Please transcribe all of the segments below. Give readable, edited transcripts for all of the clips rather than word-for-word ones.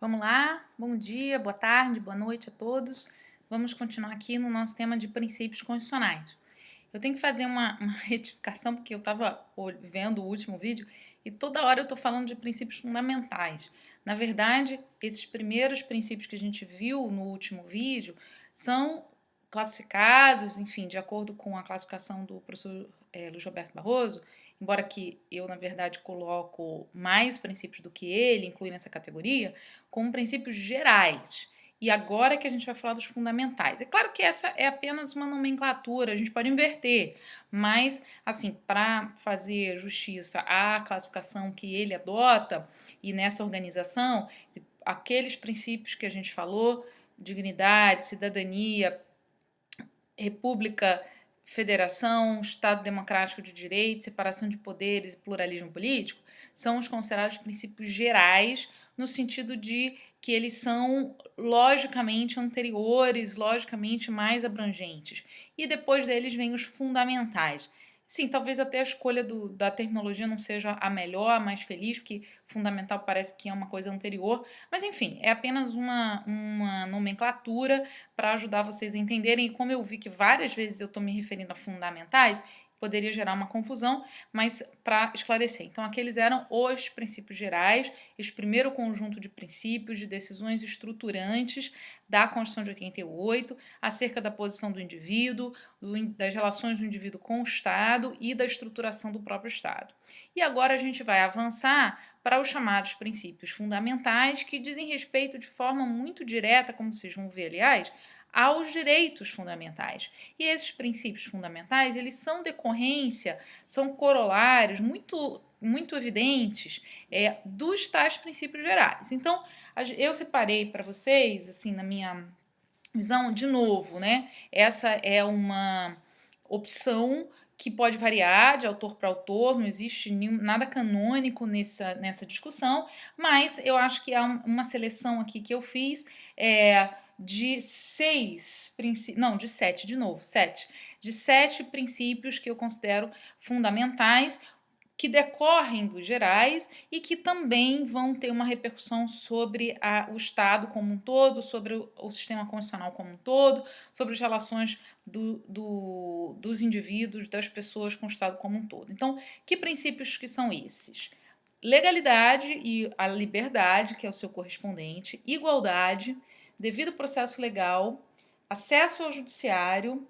Vamos lá, bom dia, boa tarde, boa noite a todos. Vamos continuar aqui no nosso tema de princípios constitucionais. Eu tenho que fazer uma retificação, porque eu estava vendo o último vídeo e toda hora eu estou falando de princípios fundamentais. Na verdade, esses primeiros princípios que a gente viu no último vídeo são classificados, enfim, de acordo com a classificação do professor Luiz Roberto Barroso, embora que eu, na verdade, coloco mais princípios do que ele, inclui nessa categoria, como princípios gerais. E agora que a gente vai falar dos fundamentais. É claro que essa é apenas uma nomenclatura, a gente pode inverter, mas, assim, para fazer justiça à classificação que ele adota e nessa organização, aqueles princípios que a gente falou, dignidade, cidadania, república, federação, Estado democrático de direito, separação de poderes e pluralismo político, são os considerados princípios gerais, no sentido de que eles são logicamente anteriores, logicamente mais abrangentes. E depois deles vêm os fundamentais. Sim, talvez até a escolha da terminologia não seja a melhor, a mais feliz, porque fundamental parece que é uma coisa anterior, mas enfim, é apenas uma nomenclatura para ajudar vocês a entenderem. E como eu vi que várias vezes eu estou me referindo a fundamentais, poderia gerar uma confusão, mas para esclarecer. Então, aqueles eram os princípios gerais, esse primeiro conjunto de princípios, de decisões estruturantes da Constituição de 88, acerca da posição do indivíduo, das relações do indivíduo com o Estado e da estruturação do próprio Estado. E agora a gente vai avançar para os chamados princípios fundamentais, que dizem respeito de forma muito direta, como vocês vão ver, aliás, aos direitos fundamentais. E esses princípios fundamentais, eles são decorrência, são corolários muito evidentes dos tais princípios gerais. Então, eu separei para vocês, assim, na minha visão, de novo, né? Essa é uma opção que pode variar de autor para autor, não existe nada canônico nessa discussão, mas eu acho que há uma seleção aqui que eu fiz de de sete, de novo, de sete princípios que eu considero fundamentais, que decorrem dos gerais e que também vão ter uma repercussão sobre o Estado como um todo, sobre o sistema constitucional como um todo, sobre as relações dos indivíduos, das pessoas com o Estado como um todo. Então, que princípios que são esses? Legalidade e a liberdade, que é o seu correspondente, igualdade, devido processo legal, acesso ao judiciário,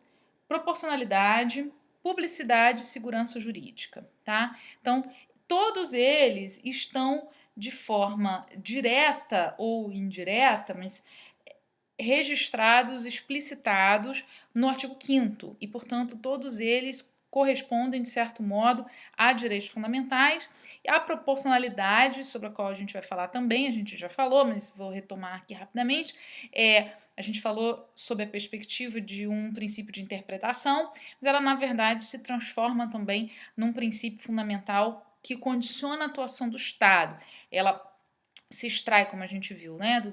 proporcionalidade, publicidade e segurança jurídica, tá? Então, todos eles estão de forma direta ou indireta, mas registrados, explicitados no artigo 5º e, portanto, todos eles correspondem, de certo modo, a direitos fundamentais. E a proporcionalidade, sobre a qual a gente vai falar também, a gente já falou, mas vou retomar aqui rapidamente, a gente falou sobre a perspectiva de um princípio de interpretação, mas ela, na verdade, se transforma também num princípio fundamental que condiciona a atuação do Estado. Ela se extrai, como a gente viu, né, do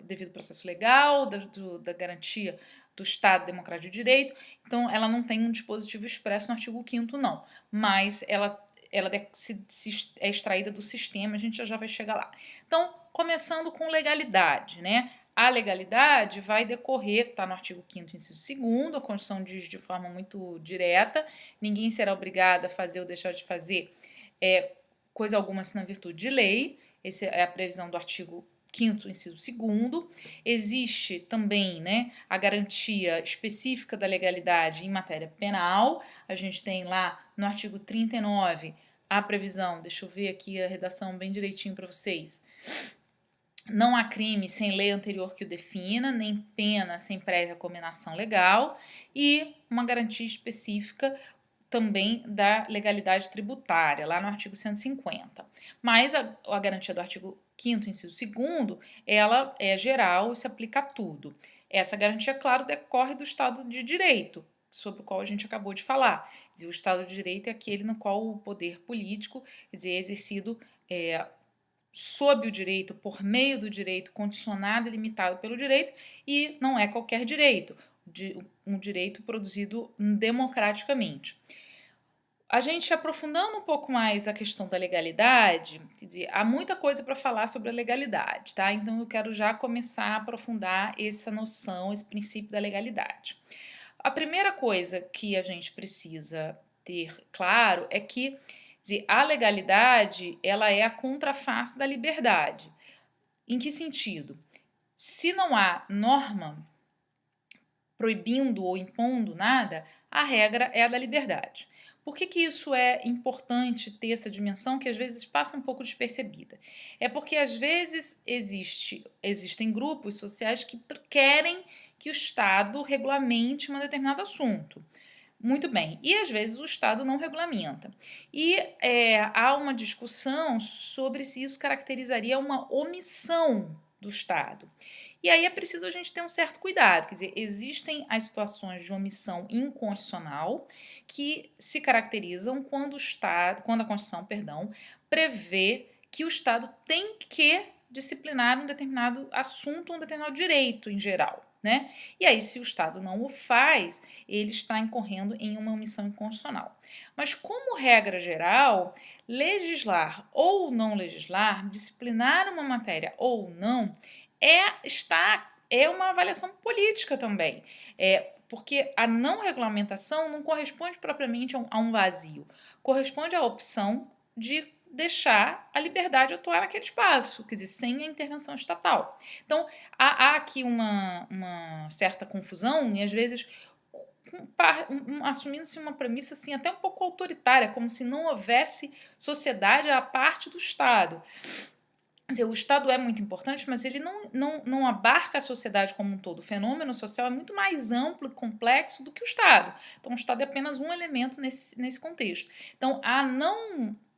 devido processo legal, da garantia do Estado Democrático de Direito. Então, ela não tem um dispositivo expresso no artigo 5º, não, mas ela é extraída do sistema, a gente já vai chegar lá. Então, começando com legalidade, né? A legalidade vai decorrer, está no artigo 5º, inciso 2º, a Constituição diz de forma muito direta, ninguém será obrigado a fazer ou deixar de fazer coisa alguma senão em virtude de lei. Essa é a previsão do artigo 5º, inciso 2º. Existe também, né, a garantia específica da legalidade em matéria penal. A gente tem lá no artigo 39 a previsão, deixa eu ver aqui a redação bem direitinho para vocês. Não há crime sem lei anterior que o defina, nem pena sem prévia cominação legal, e uma garantia específica também da legalidade tributária, lá no artigo 150. Mas a garantia do artigo 5º, inciso 2º, ela é geral e se aplica a tudo. Essa garantia, claro, decorre do Estado de Direito, sobre o qual a gente acabou de falar. Quer dizer, o Estado de Direito é aquele no qual o poder político, quer dizer, é exercido sob o direito, por meio do direito, condicionado e limitado pelo direito, e não é qualquer direito, um direito produzido democraticamente. A gente aprofundando um pouco mais a questão da legalidade, quer dizer, há muita coisa para falar sobre a legalidade, tá? Então eu quero já começar a aprofundar essa noção, esse princípio da legalidade. A primeira coisa que a gente precisa ter claro é que, quer dizer, a legalidade, ela é a contraface da liberdade. Em que sentido? Se não há norma proibindo ou impondo nada, a regra é a da liberdade. Por que isso é importante ter essa dimensão que às vezes passa um pouco despercebida? É porque às vezes existem grupos sociais que querem que o Estado regulamente um determinado assunto. Muito bem, e às vezes o Estado não regulamenta. E há uma discussão sobre se isso caracterizaria uma omissão do Estado. E aí é preciso a gente ter um certo cuidado, quer dizer, existem as situações de omissão inconstitucional que se caracterizam quando o Estado, quando a Constituição, perdão, prevê que o Estado tem que disciplinar um determinado assunto, um determinado direito em geral, né? E aí, se o Estado não o faz, ele está incorrendo em uma omissão inconstitucional. Mas, como regra geral, legislar ou não legislar, disciplinar uma matéria ou não, é uma avaliação política também. Porque a não regulamentação não corresponde propriamente a um vazio, corresponde à opção de deixar a liberdade atuar naquele espaço, quer dizer, sem a intervenção estatal. Então, há aqui uma certa confusão e às vezes assumindo-se uma premissa assim até um pouco autoritária, como se não houvesse sociedade à parte do Estado. Quer dizer, o Estado é muito importante, mas ele não abarca a sociedade como um todo. O fenômeno social é muito mais amplo e complexo do que o Estado. Então, o Estado é apenas um elemento nesse contexto. Então,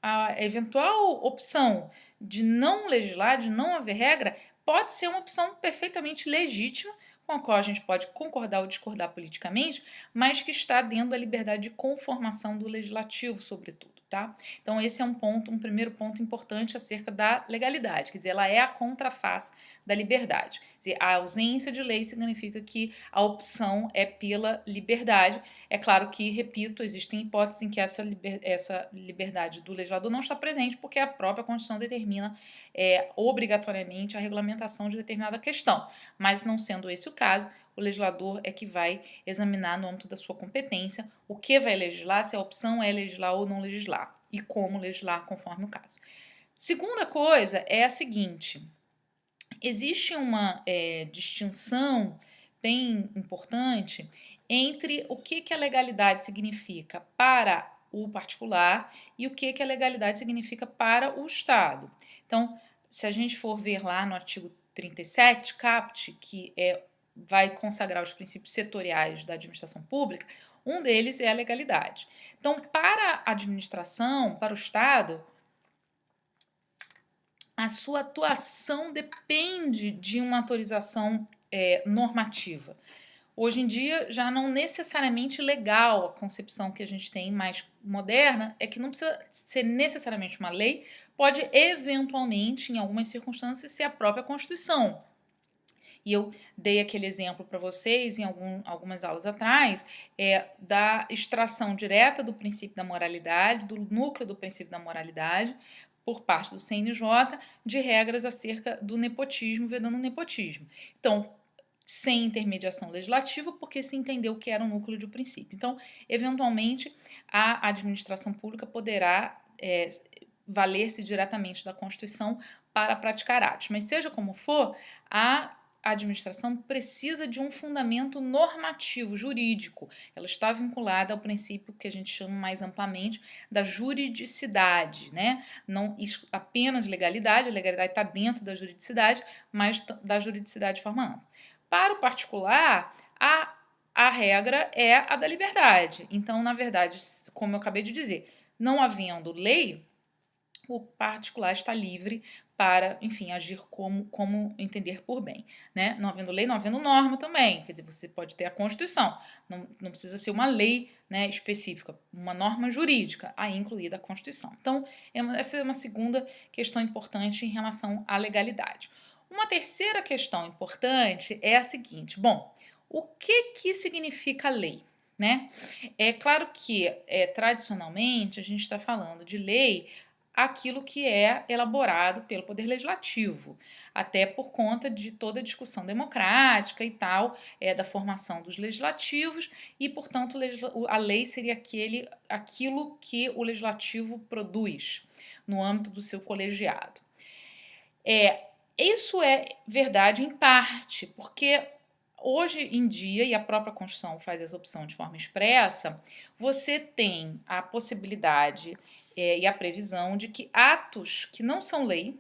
a eventual opção de não legislar, de não haver regra, pode ser uma opção perfeitamente legítima, com a qual a gente pode concordar ou discordar politicamente, mas que está dentro da liberdade de conformação do legislativo, sobretudo. Tá? Então, esse é um primeiro ponto importante acerca da legalidade, quer dizer, ela é a contraface da liberdade. Quer dizer, a ausência de lei significa que a opção é pela liberdade. É claro que, repito, existem hipóteses em que essa liberdade do legislador não está presente, porque a própria Constituição determina obrigatoriamente a regulamentação de determinada questão. Mas, não sendo esse o caso, o legislador é que vai examinar no âmbito da sua competência o que vai legislar, se a opção é legislar ou não legislar, e como legislar conforme o caso. Segunda coisa é a seguinte: existe uma distinção bem importante entre o que a legalidade significa para o particular e o que a legalidade significa para o Estado. Então, se a gente for ver lá no artigo 37, caput, que vai consagrar os princípios setoriais da administração pública, um deles é a legalidade. Então, para a administração, para o Estado, a sua atuação depende de uma autorização normativa. Hoje em dia, já não necessariamente legal, a concepção que a gente tem mais moderna é que não precisa ser necessariamente uma lei, pode eventualmente, em algumas circunstâncias, ser a própria Constituição. E eu dei aquele exemplo para vocês em algumas aulas atrás, da extração direta do princípio da moralidade, do núcleo do princípio da moralidade, por parte do CNJ, de regras acerca do nepotismo, vedando o nepotismo. Então, sem intermediação legislativa, porque se entendeu que era um núcleo de princípio. Então, eventualmente, a administração pública poderá valer-se diretamente da Constituição para praticar atos. Mas seja como for, a administração precisa de um fundamento normativo, jurídico. Ela está vinculada ao princípio que a gente chama mais amplamente da juridicidade, né? Não apenas legalidade, a legalidade está dentro da juridicidade, mas da juridicidade de forma ampla. Para o particular, a regra é a da liberdade. Então, na verdade, como eu acabei de dizer, não havendo lei, o particular está livre para, enfim, agir como entender por bem, né? Não havendo lei, não havendo norma também. Quer dizer, você pode ter a Constituição, não precisa ser uma lei, né, específica, uma norma jurídica, aí incluída a Constituição. Então, essa é uma segunda questão importante em relação à legalidade. Uma terceira questão importante é a seguinte: bom, o que significa lei? né? É claro que, tradicionalmente, a gente está falando de lei aquilo que é elaborado pelo Poder Legislativo, até por conta de toda a discussão democrática e tal, da formação dos legislativos, e, portanto, a lei seria aquilo que o Legislativo produz no âmbito do seu colegiado. Isso é verdade em parte, porque hoje em dia, e a própria Constituição faz essa opção de forma expressa, você tem a possibilidade e a previsão de que atos que não são lei,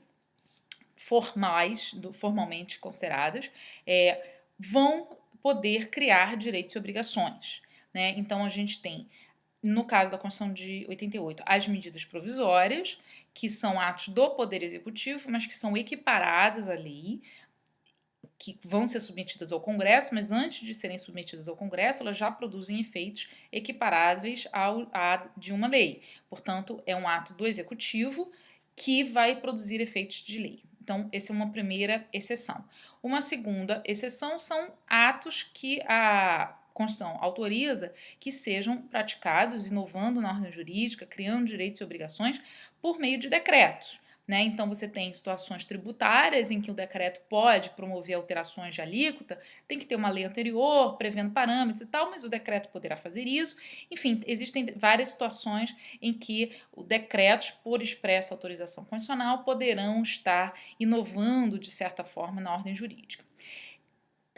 formalmente consideradas, vão poder criar direitos e obrigações, né? Então a gente tem, no caso da Constituição de 88, as medidas provisórias, que são atos do Poder Executivo, mas que são equiparadas à lei, que vão ser submetidas ao Congresso, mas antes de serem submetidas ao Congresso, elas já produzem efeitos equiparáveis a de uma lei. Portanto, é um ato do Executivo que vai produzir efeitos de lei. Então, essa é uma primeira exceção. Uma segunda exceção são atos que a Constituição autoriza que sejam praticados, inovando na ordem jurídica, criando direitos e obrigações por meio de decretos, né? Então, você tem situações tributárias em que o decreto pode promover alterações de alíquota, tem que ter uma lei anterior prevendo parâmetros e tal, mas o decreto poderá fazer isso. Enfim, existem várias situações em que o decretos, por expressa autorização constitucional, poderão estar inovando, de certa forma, na ordem jurídica.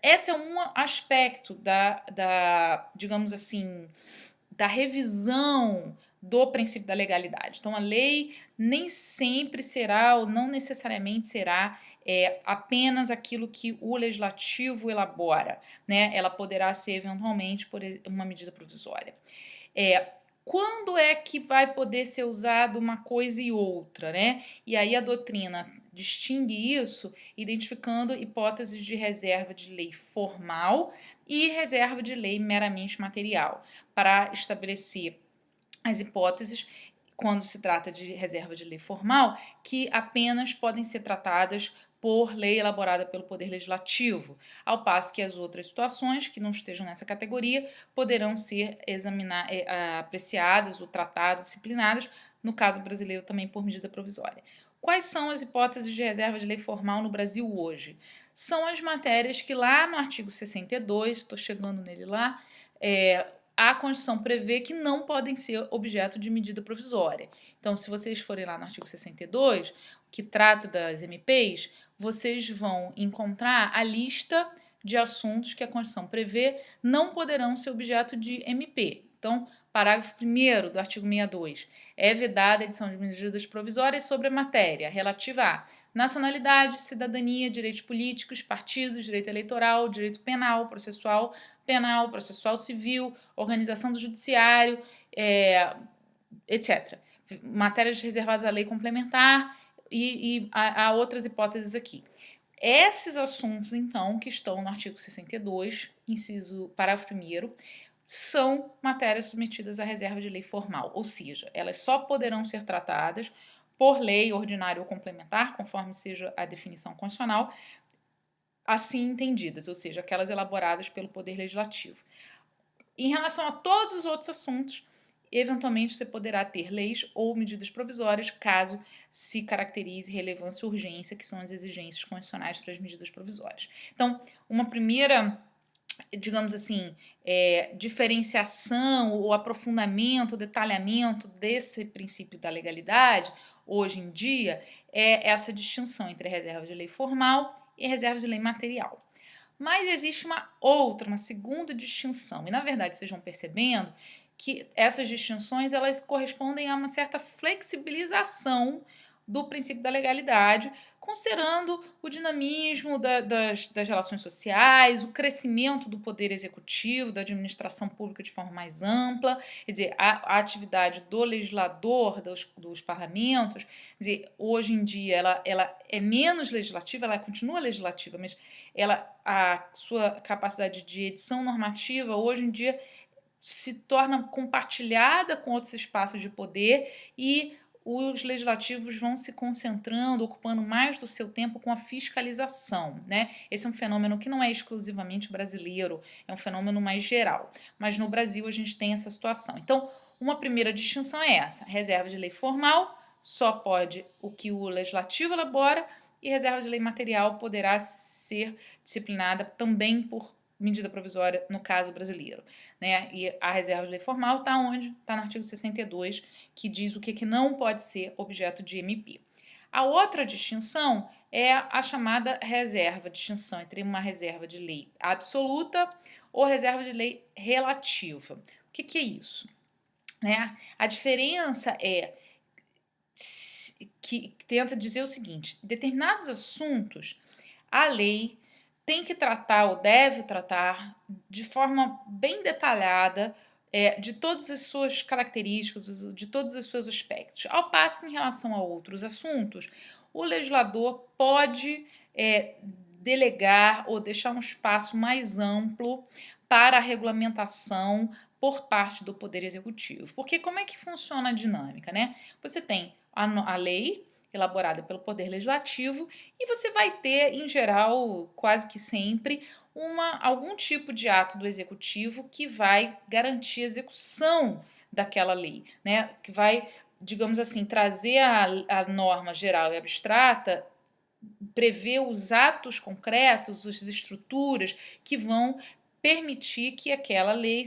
Esse é um aspecto digamos assim, da revisão do princípio da legalidade. Então, a lei nem sempre será, ou não necessariamente será, apenas aquilo que o legislativo elabora, né? Ela poderá ser, eventualmente, por uma medida provisória. Quando é que vai poder ser usado uma coisa e outra, né? E aí a doutrina distingue isso, identificando hipóteses de reserva de lei formal e reserva de lei meramente material, para estabelecer as hipóteses, quando se trata de reserva de lei formal, que apenas podem ser tratadas por lei elaborada pelo Poder Legislativo, ao passo que as outras situações que não estejam nessa categoria poderão ser apreciadas ou tratadas, disciplinadas, no caso brasileiro também por medida provisória. Quais são as hipóteses de reserva de lei formal no Brasil hoje? São as matérias que lá no artigo 62, estou chegando nele lá, a Constituição prevê que não podem ser objeto de medida provisória. Então, se vocês forem lá no artigo 62, que trata das MPs, vocês vão encontrar a lista de assuntos que a Constituição prevê não poderão ser objeto de MP. Então, parágrafo 1º do artigo 62, é vedada a edição de medidas provisórias sobre a matéria relativa a nacionalidade, cidadania, direitos políticos, partidos, direito eleitoral, direito penal, processual civil, organização do judiciário, etc. Matérias reservadas à lei complementar e há outras hipóteses aqui. Esses assuntos, então, que estão no artigo 62, parágrafo 1º, são matérias submetidas à reserva de lei formal, ou seja, elas só poderão ser tratadas por lei ordinária ou complementar, conforme seja a definição constitucional, assim entendidas, ou seja, aquelas elaboradas pelo Poder Legislativo. Em relação a todos os outros assuntos, eventualmente você poderá ter leis ou medidas provisórias, caso se caracterize relevância e urgência, que são as exigências constitucionais para as medidas provisórias. Então, uma primeira, digamos assim, diferenciação, ou aprofundamento, detalhamento desse princípio da legalidade, hoje em dia, é essa distinção entre a reserva de lei formal e a reserva de lei material. Mas existe uma segunda distinção, e na verdade vocês vão percebendo que essas distinções elas correspondem a uma certa flexibilização do princípio da legalidade, considerando o dinamismo das relações sociais, o crescimento do poder executivo, da administração pública de forma mais ampla, quer dizer, a atividade do legislador, dos parlamentos, quer dizer, hoje em dia ela é menos legislativa, ela continua legislativa, mas a sua capacidade de edição normativa hoje em dia se torna compartilhada com outros espaços de poder e os legislativos vão se concentrando, ocupando mais do seu tempo com a fiscalização, né? Esse é um fenômeno que não é exclusivamente brasileiro, é um fenômeno mais geral. Mas no Brasil a gente tem essa situação. Então, uma primeira distinção é essa: reserva de lei formal só pode o que o legislativo elabora, e reserva de lei material poderá ser disciplinada também por medida provisória no caso brasileiro, né? E a reserva de lei formal está onde? Está no artigo 62, que diz o que não pode ser objeto de MP. A outra distinção é a chamada reserva, distinção entre uma reserva de lei absoluta ou reserva de lei relativa. O que é isso? Né? A diferença é que tenta dizer o seguinte: determinados assuntos, a lei tem que tratar ou deve tratar de forma bem detalhada de todas as suas características, de todos os seus aspectos. Ao passo que, em relação a outros assuntos, o legislador pode delegar ou deixar um espaço mais amplo para a regulamentação por parte do Poder Executivo. Porque como é que funciona a dinâmica, né? Você tem a lei elaborada pelo Poder Legislativo e você vai ter, em geral, quase que sempre, algum tipo de ato do Executivo que vai garantir a execução daquela lei, né? Que vai, digamos assim, trazer a norma geral e abstrata, prever os atos concretos, as estruturas que vão permitir que aquela lei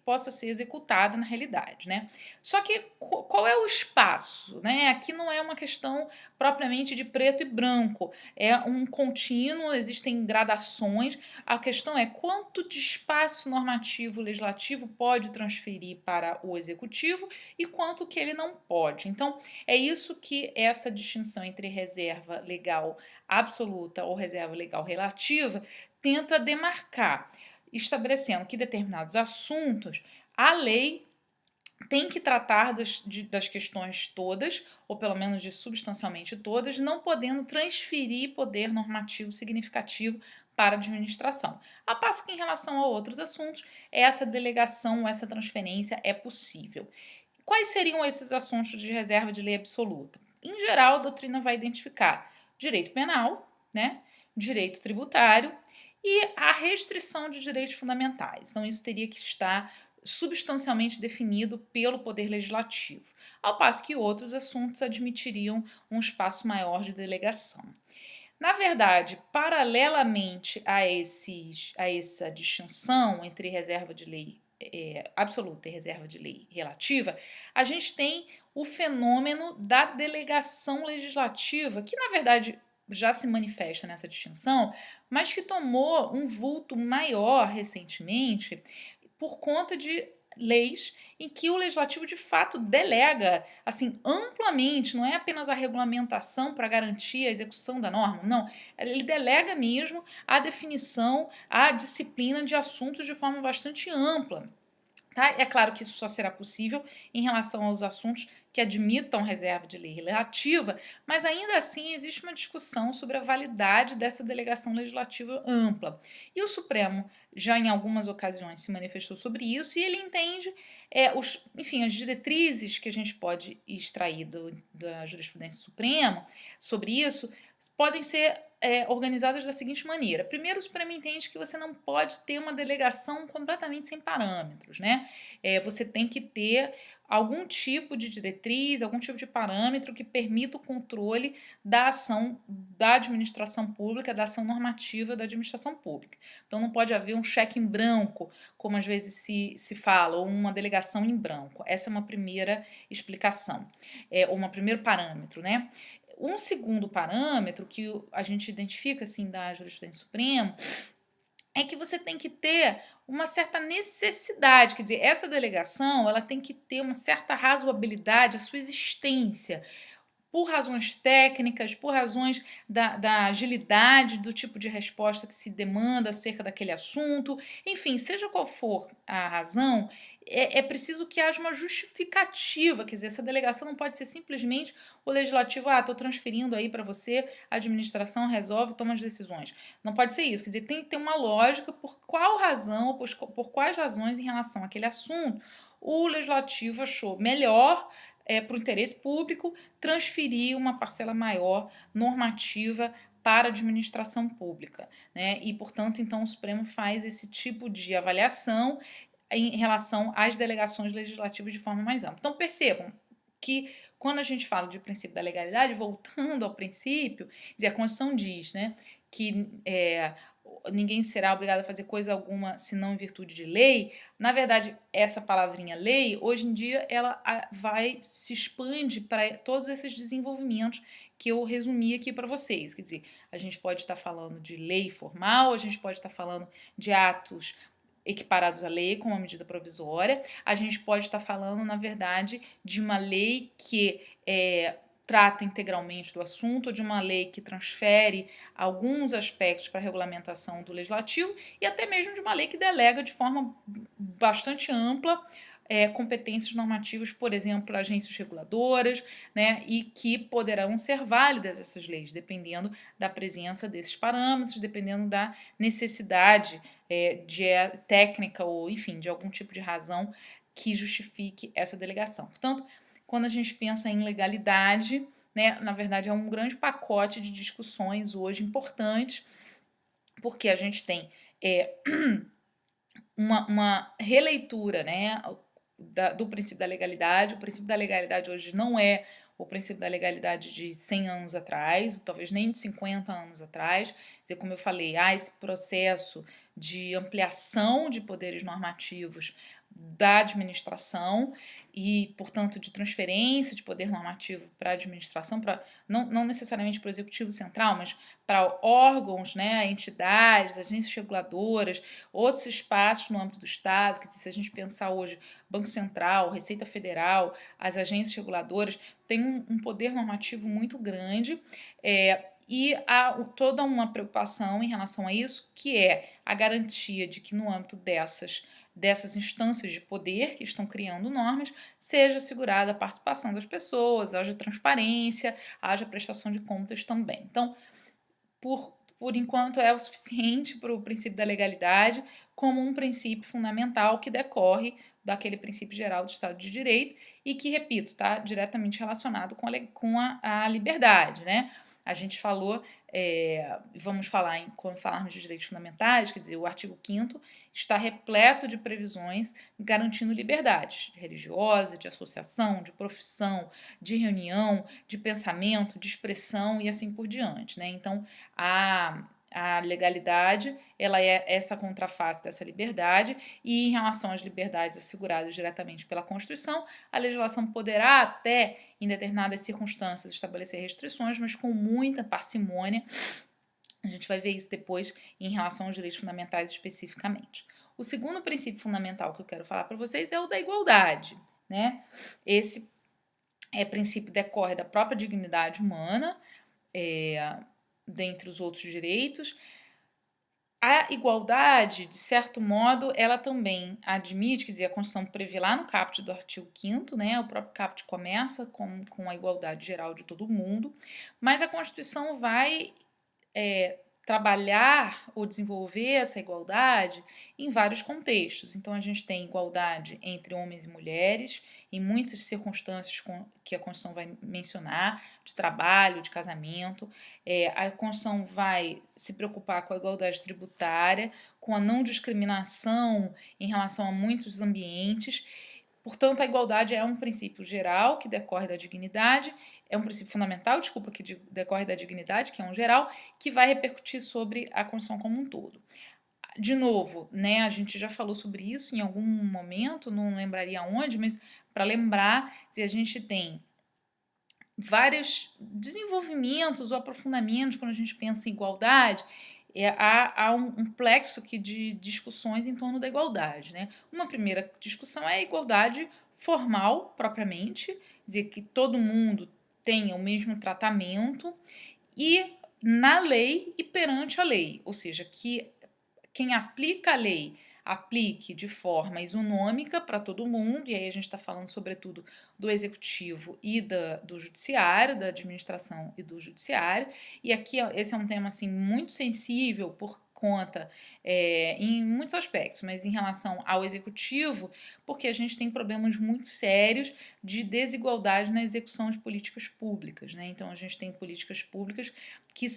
possa ser executada na realidade, né? Só que qual é o espaço, né? Aqui não é uma questão propriamente de preto e branco, é um contínuo, existem gradações. A questão é quanto de espaço normativo legislativo pode transferir para o executivo e quanto que ele não pode. Então, é isso que essa distinção entre reserva legal absoluta ou reserva legal relativa tenta demarcar, estabelecendo que determinados assuntos a lei tem que tratar das questões todas, ou pelo menos de substancialmente todas, não podendo transferir poder normativo significativo para a administração. A passo que, em relação a outros assuntos, essa delegação, essa transferência é possível. Quais seriam esses assuntos de reserva de lei absoluta? Em geral, a doutrina vai identificar direito penal, né, direito tributário e a restrição de direitos fundamentais. Então, isso teria que estar substancialmente definido pelo Poder Legislativo, ao passo que outros assuntos admitiriam um espaço maior de delegação. Na verdade, paralelamente a essa distinção entre reserva de lei absoluta e reserva de lei relativa, a gente tem o fenômeno da delegação legislativa, que na verdade já se manifesta nessa distinção, mas que tomou um vulto maior recentemente por conta de leis em que o legislativo de fato delega assim amplamente, não é apenas a regulamentação para garantir a execução da norma, não, ele delega mesmo a definição, a disciplina de assuntos de forma bastante ampla. Tá? É claro que isso só será possível em relação aos assuntos que admitam reserva de lei relativa, mas ainda assim existe uma discussão sobre a validade dessa delegação legislativa ampla. E o Supremo já em algumas ocasiões se manifestou sobre isso e ele entende, as diretrizes que a gente pode extrair da jurisprudência suprema sobre isso podem ser organizadas da seguinte maneira. Primeiro, o Supremo entende que você não pode ter uma delegação completamente sem parâmetros, né? Você tem que ter algum tipo de diretriz, algum tipo de parâmetro que permita o controle da ação da administração pública, da ação normativa da administração pública. Então, não pode haver um cheque em branco, como às vezes se fala, ou uma delegação em branco. Essa é uma primeira explicação, ou um primeiro parâmetro, né? Um segundo parâmetro que a gente identifica assim da jurisprudência suprema é que você tem que ter uma certa necessidade, quer dizer, essa delegação ela tem que ter uma certa razoabilidade, a sua existência, por razões técnicas, por razões da agilidade do tipo de resposta que se demanda acerca daquele assunto, enfim, seja qual for a razão, é preciso que haja uma justificativa, quer dizer, essa delegação não pode ser simplesmente o legislativo, estou transferindo aí para você, a administração resolve, toma as decisões. Não pode ser isso, quer dizer, tem que ter uma lógica por qual razão, por quais razões em relação àquele assunto, o legislativo achou melhor para o interesse público, transferir uma parcela maior normativa para a administração pública, né? E, portanto, então o Supremo faz esse tipo de avaliação em relação às delegações legislativas de forma mais ampla. Então, percebam que quando a gente fala de princípio da legalidade, voltando ao princípio, a Constituição diz, né, que ninguém será obrigado a fazer coisa alguma senão em virtude de lei. Na verdade, essa palavrinha lei, hoje em dia, ela vai se expande para todos esses desenvolvimentos que eu resumi aqui para vocês. Quer dizer, a gente pode estar falando de lei formal, a gente pode estar falando de atos equiparados à lei com uma medida provisória, a gente pode estar falando, na verdade, de uma lei que trata integralmente do assunto, ou de uma lei que transfere alguns aspectos para a regulamentação do legislativo, e até mesmo de uma lei que delega de forma bastante ampla competências normativas, por exemplo, para agências reguladoras, né, e que poderão ser válidas essas leis, dependendo da presença desses parâmetros, dependendo da necessidade de técnica ou, enfim, de algum tipo de razão que justifique essa delegação. Portanto, quando a gente pensa em legalidade, né, na verdade é um grande pacote de discussões hoje importantes, porque a gente tem uma releitura, né, do princípio da legalidade. O princípio da legalidade hoje não é o princípio da legalidade de 100 anos atrás, talvez nem de 50 anos atrás. Quer dizer, como eu falei, há esse processo de ampliação de poderes normativos da administração e, portanto, de transferência de poder normativo para a administração, não necessariamente para o executivo central, mas para órgãos, né, entidades, agências reguladoras, outros espaços no âmbito do Estado, que se a gente pensar hoje, Banco Central, Receita Federal, as agências reguladoras, têm um poder normativo muito grande, e há toda uma preocupação em relação a isso, que é a garantia de que no âmbito dessas instâncias de poder que estão criando normas, seja assegurada a participação das pessoas, haja transparência, haja prestação de contas também. Então, por enquanto, é o suficiente para o princípio da legalidade como um princípio fundamental que decorre daquele princípio geral do Estado de Direito e que, repito, está diretamente relacionado com a liberdade, né? A gente falou, vamos falar quando falarmos de direitos fundamentais, quer dizer, o artigo 5º está repleto de previsões garantindo liberdades religiosa, de associação, de profissão, de reunião, de pensamento, de expressão e assim por diante, né? Então, a legalidade, ela é essa contraface dessa liberdade, e em relação às liberdades asseguradas diretamente pela Constituição, a legislação poderá até, em determinadas circunstâncias, estabelecer restrições, mas com muita parcimônia. A gente vai ver isso depois em relação aos direitos fundamentais especificamente. O segundo princípio fundamental que eu quero falar para vocês é o da igualdade, né? Esse princípio decorre da própria dignidade humana, dentre os outros direitos. A igualdade, de certo modo, ela também admite, quer dizer, a Constituição prevê lá no caput do artigo 5º, né, o próprio caput começa com a igualdade geral de todo mundo, mas a Constituição vai trabalhar ou desenvolver essa igualdade em vários contextos. Então, a gente tem igualdade entre homens e mulheres, em muitas circunstâncias que a Constituição vai mencionar, de trabalho, de casamento. A Constituição vai se preocupar com a igualdade tributária, com a não discriminação em relação a muitos ambientes. Portanto, a igualdade é um princípio geral que decorre da dignidade, é um princípio fundamental, desculpa, que decorre da dignidade, que é um geral, que vai repercutir sobre a Constituição como um todo. De novo, né, a gente já falou sobre isso em algum momento, não lembraria onde, mas para lembrar, se a gente tem vários desenvolvimentos ou aprofundamentos quando a gente pensa em igualdade, há um plexo aqui de discussões em torno da igualdade, né? Uma primeira discussão é a igualdade formal, propriamente, dizer que todo mundo tenha o mesmo tratamento e na lei e perante a lei, ou seja, que quem aplica a lei aplique de forma isonômica para todo mundo, e aí a gente está falando sobretudo do executivo e do judiciário, da administração e do judiciário, e aqui esse é um tema assim muito sensível por conta em muitos aspectos, mas em relação ao executivo, porque a gente tem problemas muito sérios de desigualdade na execução de políticas públicas, né? Então a gente tem políticas públicas que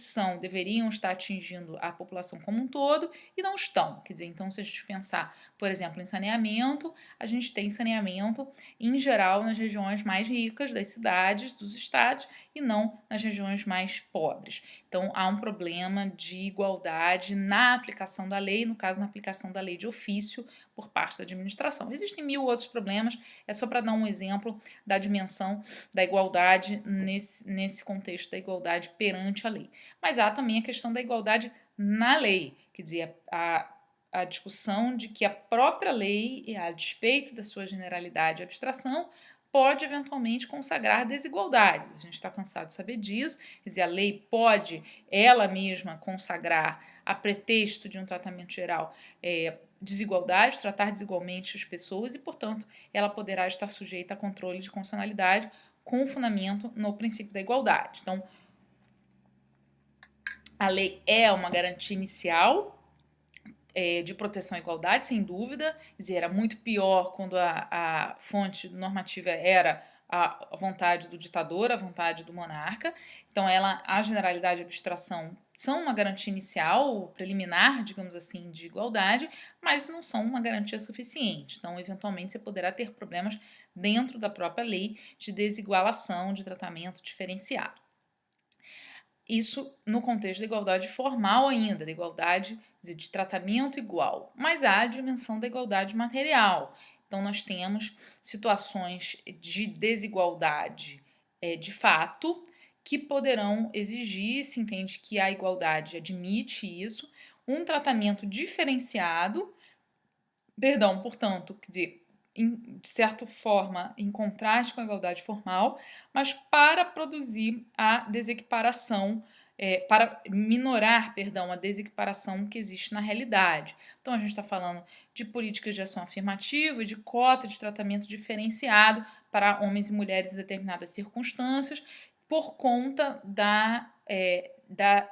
deveriam estar atingindo a população como um todo e não estão. Quer dizer, então se a gente pensar, por exemplo, em saneamento, a gente tem saneamento em geral nas regiões mais ricas das cidades, dos estados e não nas regiões mais pobres. Então há um problema de igualdade na aplicação da lei, no caso na aplicação da lei de ofício por parte da administração. Existem mil outros problemas, é só para dar um exemplo da dimensão da igualdade nesse contexto da igualdade perante a lei. Mas há também a questão da igualdade na lei, quer dizer, a discussão de que a própria lei, a despeito da sua generalidade e abstração, pode eventualmente consagrar desigualdades. A gente está cansado de saber disso, quer dizer, a lei pode ela mesma consagrar, a pretexto de um tratamento geral, desigualdade, tratar desigualmente as pessoas e, portanto, ela poderá estar sujeita a controle de constitucionalidade com fundamento no princípio da igualdade. Então, a lei é uma garantia inicial de proteção à igualdade, sem dúvida. Quer dizer, era muito pior quando a fonte normativa era a vontade do ditador, a vontade do monarca. Então, a generalidade e a abstração são uma garantia inicial, preliminar, digamos assim, de igualdade, mas não são uma garantia suficiente. Então, eventualmente, você poderá ter problemas dentro da própria lei de desigualação, de tratamento diferenciado. Isso no contexto da igualdade formal ainda, da igualdade de tratamento igual. Mas há a dimensão da igualdade material. Então, nós temos situações de desigualdade de fato que poderão exigir, se entende que a igualdade admite isso, um tratamento diferenciado, portanto, quer dizer, de certa forma, em contraste com a igualdade formal, mas para produzir a desequiparação, para minorar, a desequiparação que existe na realidade. Então, a gente está falando de políticas de ação afirmativa, de cota de tratamento diferenciado para homens e mulheres em determinadas circunstâncias, por conta da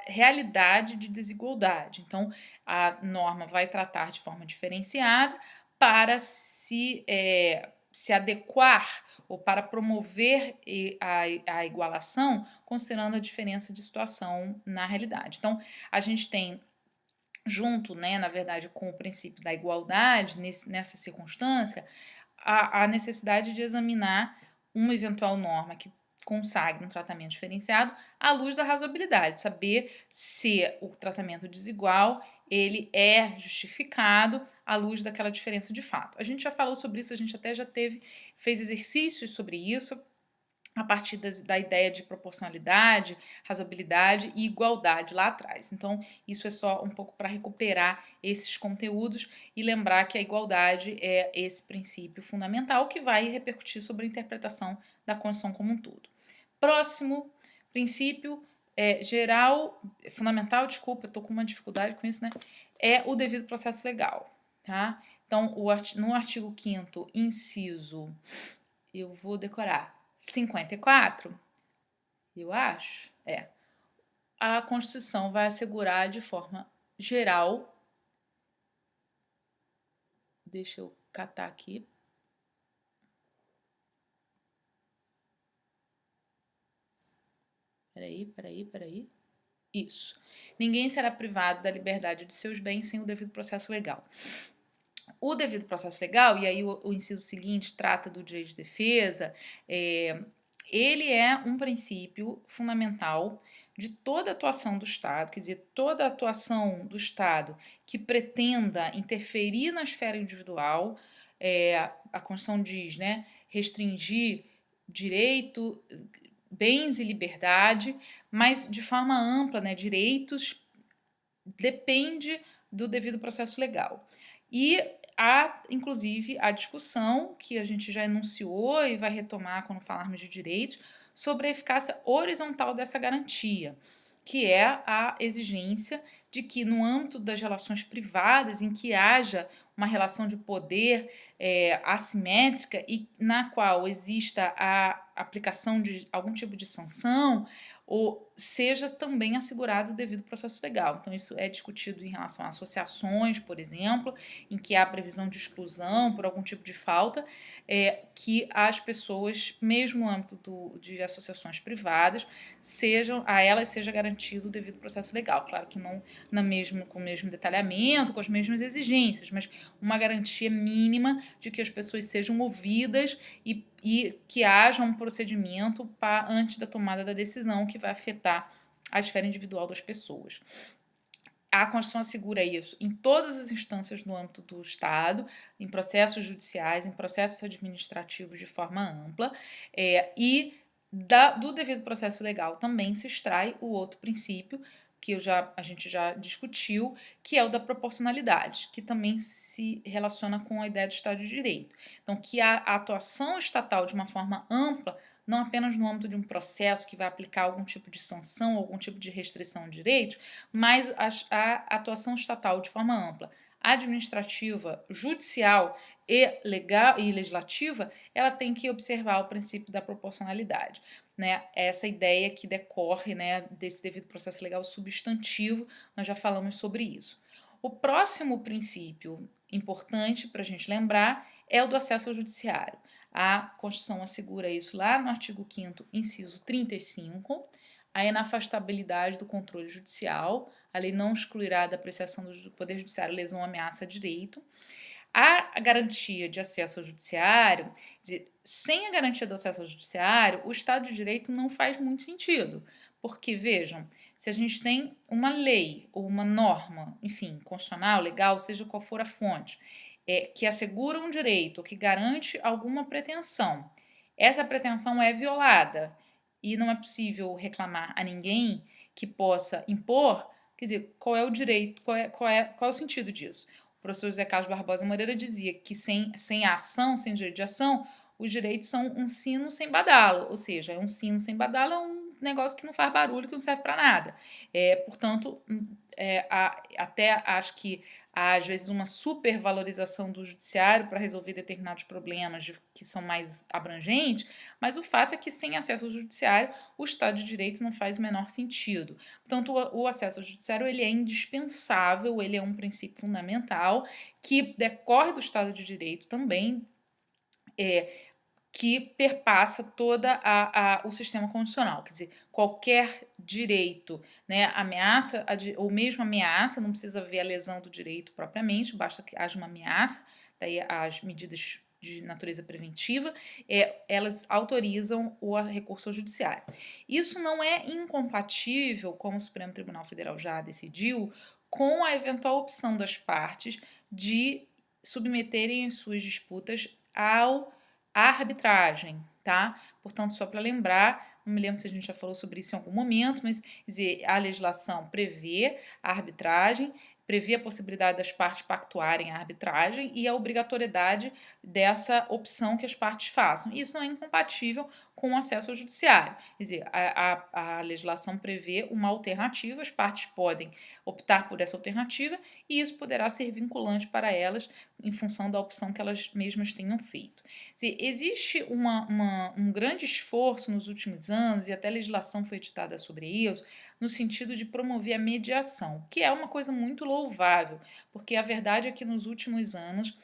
realidade de desigualdade. Então, a norma vai tratar de forma diferenciada para se adequar ou para promover a igualação, considerando a diferença de situação na realidade. Então, a gente tem junto, né, na verdade, com o princípio da igualdade, nessa circunstância, a necessidade de examinar uma eventual norma que consagre um tratamento diferenciado à luz da razoabilidade, saber se o tratamento desigual ele é justificado à luz daquela diferença de fato. A gente já falou sobre isso, a gente até fez exercícios sobre isso, a partir da ideia de proporcionalidade, razoabilidade e igualdade lá atrás. Então, isso é só um pouco para recuperar esses conteúdos e lembrar que a igualdade é esse princípio fundamental que vai repercutir sobre a interpretação da Constituição como um todo. Próximo princípio fundamental, desculpa, eu estou com uma dificuldade com isso, né? É o devido processo legal, tá? Então, no artigo 5º, inciso, eu vou decorar, 54, eu acho, a Constituição vai assegurar de forma geral, deixa eu catar aqui, peraí, isso, ninguém será privado da liberdade de seus bens sem o devido processo legal. O devido processo legal, e aí o inciso seguinte trata do direito de defesa, ele é um princípio fundamental de toda atuação do Estado, quer dizer, toda atuação do Estado que pretenda interferir na esfera individual, a Constituição diz, né, restringir direito, bens e liberdade, mas de forma ampla, né, direitos, depende do devido processo legal. E há, inclusive, a discussão que a gente já enunciou e vai retomar quando falarmos de direitos, sobre a eficácia horizontal dessa garantia, que é a exigência de que, no âmbito das relações privadas, em que haja uma relação de poder assimétrica e na qual exista a aplicação de algum tipo de sanção, ou seja também assegurado o devido processo legal. Então, isso é discutido em relação a associações, por exemplo, em que há previsão de exclusão por algum tipo de falta, que as pessoas, mesmo no âmbito de associações privadas, a elas seja garantido o devido processo legal. Claro que não com o mesmo detalhamento, com as mesmas exigências, mas uma garantia mínima de que as pessoas sejam ouvidas e que haja um procedimento antes da tomada da decisão que vai afetar a esfera individual das pessoas. A Constituição assegura isso em todas as instâncias no âmbito do Estado, em processos judiciais, em processos administrativos de forma ampla, e do devido processo legal também se extrai o outro princípio que a gente já discutiu, que é o da proporcionalidade, que também se relaciona com a ideia de Estado de Direito. Então, que a atuação estatal de uma forma ampla, não apenas no âmbito de um processo que vai aplicar algum tipo de sanção, algum tipo de restrição de direitos, mas a atuação estatal de forma ampla, administrativa, judicial e legal e legislativa, ela tem que observar o princípio da proporcionalidade, né? Essa ideia que decorre, né, desse devido processo legal substantivo, nós já falamos sobre isso. O próximo princípio importante para a gente lembrar é o do acesso ao judiciário. A Constituição assegura isso lá no artigo 5º, inciso 35, a inafastabilidade do controle judicial, a lei não excluirá da apreciação do Poder Judiciário lesão ou ameaça a direito. A garantia de acesso ao judiciário, sem a garantia do acesso ao judiciário, o Estado de Direito não faz muito sentido, porque, vejam, se a gente tem uma lei ou uma norma, enfim, constitucional, legal, seja qual for a fonte, que assegura um direito, que garante alguma pretensão, essa pretensão é violada e não é possível reclamar a ninguém que possa impor, quer dizer, qual é o direito, qual é o sentido disso? O professor José Carlos Barbosa Moreira dizia que sem a ação, sem direito de ação, os direitos são um sino sem badalo, ou seja, um sino sem badalo é um negócio que não faz barulho, que não serve para nada. Portanto, até acho que há, às vezes, uma supervalorização do judiciário para resolver determinados problemas que são mais abrangentes, mas o fato é que sem acesso ao judiciário, o Estado de Direito não faz o menor sentido. Portanto, o acesso ao judiciário ele é indispensável, ele é um princípio fundamental que decorre do Estado de Direito também, que perpassa toda o sistema constitucional. Quer dizer, qualquer direito, né, ameaça, ou mesmo ameaça, não precisa ver a lesão do direito propriamente, basta que haja uma ameaça, daí as medidas de natureza preventiva, elas autorizam o recurso ao judiciário. Isso não é incompatível, como o Supremo Tribunal Federal já decidiu, com a eventual opção das partes de submeterem as suas disputas à arbitragem, tá? Portanto, só para lembrar, não me lembro se a gente já falou sobre isso em algum momento, mas quer dizer, a legislação prevê a arbitragem, prevê a possibilidade das partes pactuarem a arbitragem e a obrigatoriedade dessa opção que as partes façam. Isso não é incompatível com o acesso ao judiciário. Quer dizer, a legislação prevê uma alternativa, as partes podem optar por essa alternativa e isso poderá ser vinculante para elas em função da opção que elas mesmas tenham feito. Quer dizer, existe um grande esforço nos últimos anos, e até legislação foi editada sobre isso, no sentido de promover a mediação, que é uma coisa muito louvável, porque a verdade é que nos últimos anos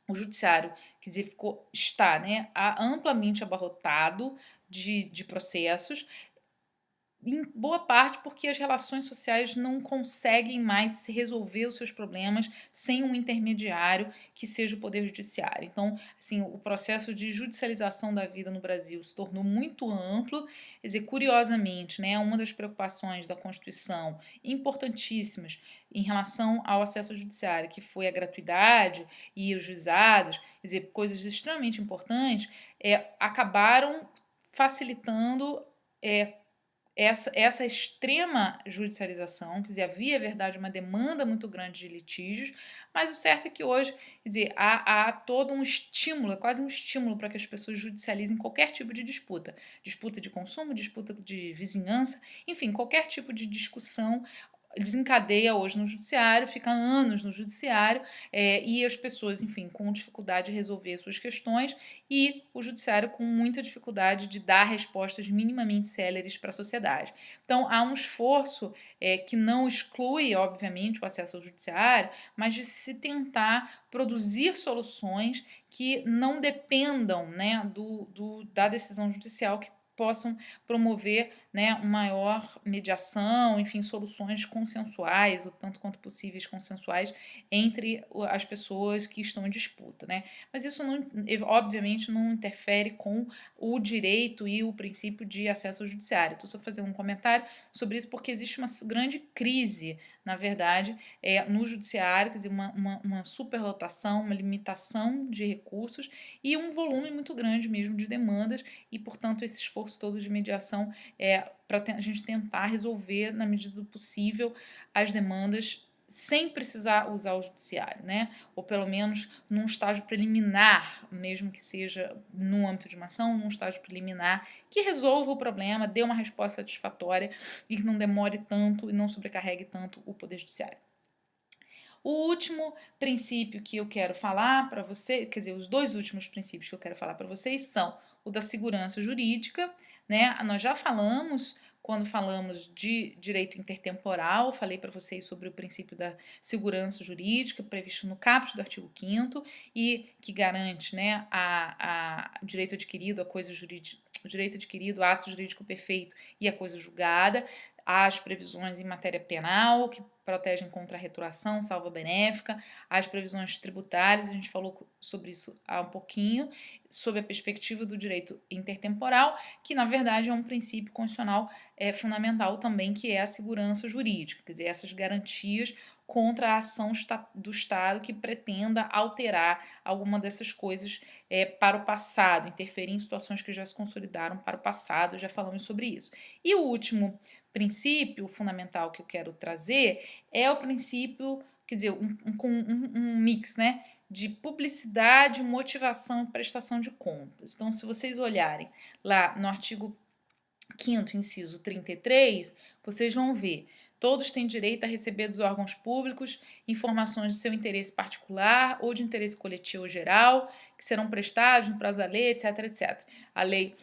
o judiciário, quer dizer, está, né, amplamente abarrotado de processos, em boa parte porque as relações sociais não conseguem mais se resolver os seus problemas sem um intermediário que seja o Poder Judiciário. Então, assim, o processo de judicialização da vida no Brasil se tornou muito amplo. Quer dizer, curiosamente, né, uma das preocupações da Constituição, importantíssimas em relação ao acesso ao judiciário, que foi a gratuidade e os juizados, quer dizer, coisas extremamente importantes, acabaram facilitando essa extrema judicialização, quer dizer, havia, é verdade, uma demanda muito grande de litígios, mas o certo é que hoje, quer dizer, há todo um estímulo, quase um estímulo para que as pessoas judicializem qualquer tipo de disputa. Disputa de consumo, disputa de vizinhança, enfim, qualquer tipo de discussão desencadeia hoje no judiciário, fica anos no judiciário, e as pessoas, enfim, com dificuldade de resolver suas questões, e o judiciário com muita dificuldade de dar respostas minimamente céleres para a sociedade. Então, há um esforço que não exclui, obviamente, o acesso ao judiciário, mas de se tentar produzir soluções que não dependam, né, da decisão judicial, que possam promover, né, uma maior mediação, enfim, soluções consensuais, o tanto quanto possíveis consensuais, entre as pessoas que estão em disputa, né? Mas isso, não, obviamente, não interfere com o direito e o princípio de acesso ao judiciário. Estou só fazendo um comentário sobre isso porque existe uma grande crise, na verdade, no judiciário, quer dizer, uma superlotação, uma limitação de recursos e um volume muito grande mesmo de demandas, e, portanto, esse esforço todo de mediação para a gente tentar resolver, na medida do possível, as demandas sem precisar usar o judiciário, né? Ou pelo menos num estágio preliminar, mesmo que seja no âmbito de uma ação, num estágio preliminar que resolva o problema, dê uma resposta satisfatória e que não demore tanto e não sobrecarregue tanto o Poder Judiciário. O último princípio que eu quero falar para você, quer dizer, os dois últimos princípios que eu quero falar para vocês são o da segurança jurídica, né? Nós já falamos, quando falamos de direito intertemporal, falei para vocês sobre o princípio da segurança jurídica previsto no caput do artigo 5º e que garante, né, o direito adquirido, a coisa jurídica, o direito adquirido, o ato jurídico perfeito e a coisa julgada, as previsões em matéria penal que protegem contra a retroação, salva benéfica, as previsões tributárias, a gente falou sobre isso há um pouquinho, sob a perspectiva do direito intertemporal, que na verdade é um princípio constitucional fundamental também, que é a segurança jurídica, quer dizer, essas garantias contra a ação do Estado que pretenda alterar alguma dessas coisas para o passado, interferir em situações que já se consolidaram para o passado, já falamos sobre isso. E o último princípio fundamental que eu quero trazer é o princípio, quer dizer, um mix, né, de publicidade, motivação e prestação de contas. Então, se vocês olharem lá no artigo 5º, inciso 33, vocês vão ver: todos têm direito a receber dos órgãos públicos informações de seu interesse particular ou de interesse coletivo ou geral, que serão prestados no prazo da lei, etc, etc. A lei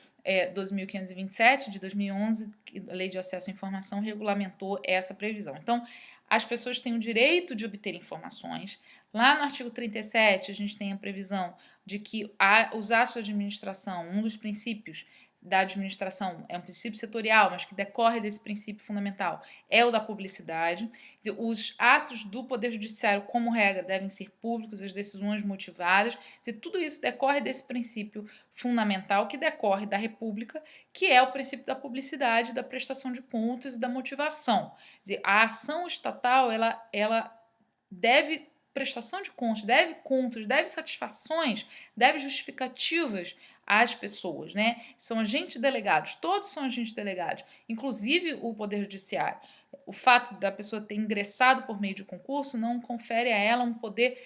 12.527 de 2011, a Lei de Acesso à Informação, regulamentou essa previsão. Então, as pessoas têm o direito de obter informações. Lá no artigo 37, a gente tem a previsão de que os atos de administração, um dos princípios da administração, é um princípio setorial, mas que decorre desse princípio fundamental, é o da publicidade. Quer dizer, os atos do Poder Judiciário, como regra, devem ser públicos, as decisões motivadas. Quer dizer, tudo isso decorre desse princípio fundamental que decorre da República, que é o princípio da publicidade, da prestação de contas e da motivação. Quer dizer, a ação estatal, ela deve prestação de contas, deve satisfações, deve justificativas às pessoas, né? São agentes delegados, todos são agentes delegados, inclusive o Poder Judiciário. O fato da pessoa ter ingressado por meio de concurso não confere a ela um poder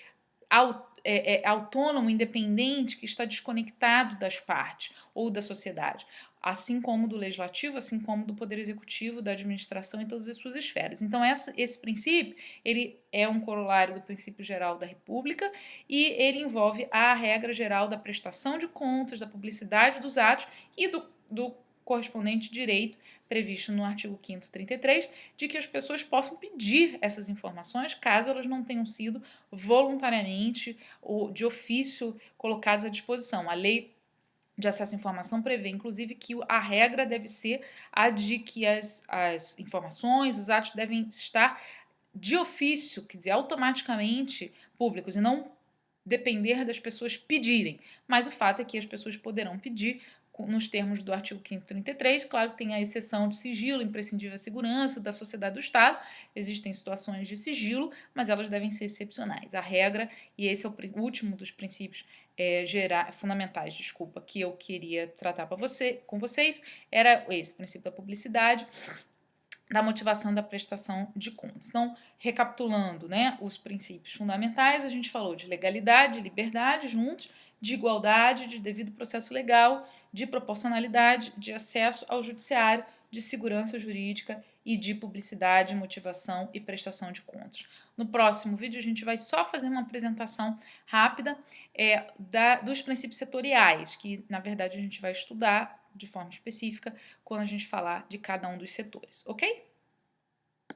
autônomo, independente, que está desconectado das partes ou da sociedade, assim como do legislativo, assim como do poder executivo, da administração e todas as suas esferas. Então, esse princípio, ele é um corolário do princípio geral da República e ele envolve a regra geral da prestação de contas, da publicidade dos atos e do correspondente direito previsto no artigo 5º 33, de que as pessoas possam pedir essas informações caso elas não tenham sido voluntariamente ou de ofício colocadas à disposição. A lei de acesso à informação prevê, inclusive, que a regra deve ser a de que as informações, os atos devem estar de ofício, quer dizer, automaticamente públicos, e não depender das pessoas pedirem. Mas o fato é que as pessoas poderão pedir nos termos do artigo 5º 33, claro que tem a exceção de sigilo, imprescindível à segurança da sociedade do Estado, existem situações de sigilo, mas elas devem ser excepcionais. A regra, e esse é o último dos princípios fundamentais, desculpa, que eu queria tratar com vocês, era esse princípio da publicidade, da motivação da prestação de contas. Então, recapitulando, né, os princípios fundamentais, a gente falou de legalidade, liberdade juntos, de igualdade, de devido processo legal, de proporcionalidade, de acesso ao judiciário, de segurança jurídica e de publicidade, motivação e prestação de contas. No próximo vídeo a gente vai só fazer uma apresentação rápida dos princípios setoriais, que na verdade a gente vai estudar de forma específica quando a gente falar de cada um dos setores, ok?